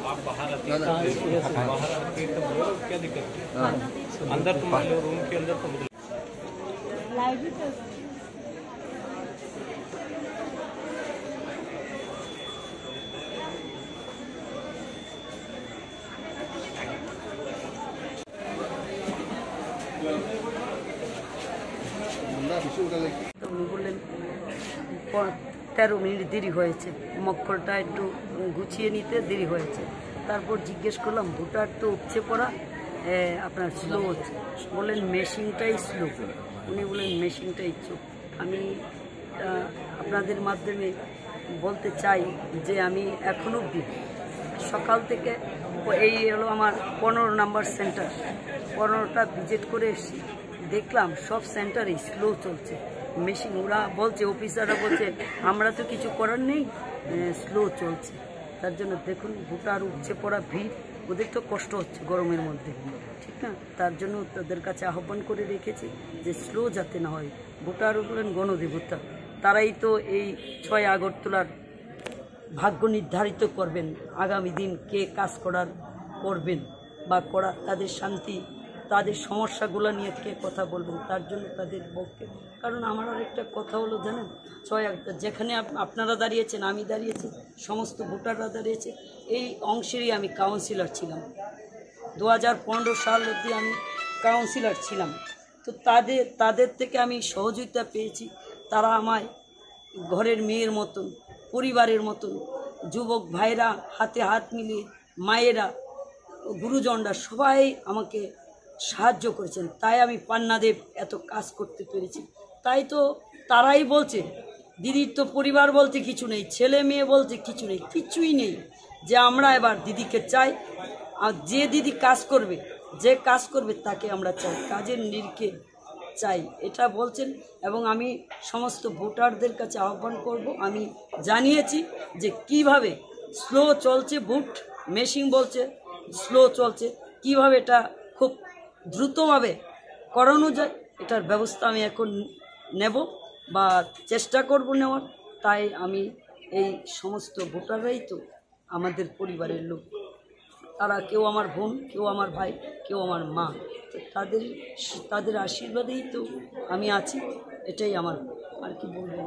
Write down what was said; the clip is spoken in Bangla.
आप बाहर आती हैं, बाहर आके तब क्या दिक्कत है? अंदर तुम रूम के अंदर तो উনি বললেন 13 মিনিট দেরি হয়েছে, মক্কলটা একটু গুছিয়ে নিতে দেরি হয়েছে। তারপর জিজ্ঞেস করলাম ভোটার তো উপচে পড়া, আপনার স্লো হচ্ছে। বললেন মেশিনটাই স্লো। উনি বললেন মেশিনটাই চুপ। আমি আপনাদের মাধ্যমে বলতে চাই যে আমি এখনও সকাল থেকে এই হলো আমার 15 নাম্বার সেন্টার, 15টা ভিজিট করে এসেছি। দেখলাম সব সেন্টারেই স্লো চলছে মেশিন। ওরা বলছে, অফিসাররা বলছে আমরা তো কিছু করার নেই, স্লো চলছে। তার জন্য দেখুন ভোটার উপচে পড়া ভিড়, ওদের তো কষ্ট হচ্ছে গরমের মধ্যে, ঠিক না? তার জন্য তাদের কাছে আহ্বান করে রেখেছি যে স্লো যাতে না হয়। ভোটার হলেন গণদেবতা, তারাই তো এই 6 আগরতলার ভাগ্য নির্ধারিত করবেন। আগামী দিন কে কাজ করবেন বা করার, তাদের শান্তি, তাদের সমস্যাগুলো নিয়ে কে কথা বলবেন, তার জন্য তাদের পক্ষে। কারণ আমার আরেকটা কথা হলো জানেন, 6 যেখানে আপনারা দাঁড়িয়েছেন, আমি দাঁড়িয়েছি, সমস্ত ভোটাররা দাঁড়িয়েছে, এই অংশেরই আমি কাউন্সিলর ছিলাম। 2015 সাল অবধি আমি কাউন্সিলর ছিলাম। তো তাদের থেকে আমি সহযোগিতা পেয়েছি। তারা আমায় ঘরের মেয়ের মতন, পরিবারের মতন, যুবক ভাইরা হাতে হাত মিলিয়ে, মায়েরা, গুরুজনরা সবাই আমাকে সাহায্য করেছেন। তাই আমি পান্নাদেব এত কাজ করতে পেরেছি। তাই তো তারাই বলছে দিদির তো পরিবার বলতে কিছু নেই, ছেলে মেয়ে বলতে কিছু নেই, কিছুই নেই, যে আমরা এবার দিদিকে চাই। আর যে দিদি কাজ করবে তাকে আমরা চাই, কাজের নিরিখে চাই, এটা বলছেন। এবং আমি সমস্ত ভোটারদের কাছে আহ্বান করব, আমি জানিয়েছি যে কিভাবে স্লো চলছে, ভোট মেশিন বলছে স্লো চলছে, কিভাবে এটা খুব দ্রুতভাবে করানো যায়, এটার ব্যবস্থা আমি এখন নেব বা চেষ্টা করব নেওয়ার। তাই আমি এই সমস্ত ভোটাররাই তো আমাদের পরিবারের লোক, তারা কেউ আমার বোন, কেউ আমার ভাই, কেউ আমার মা। তো তাদের আশীর্বাদেই তো আমি আছি, এটাই আমার, আর কি বলবো।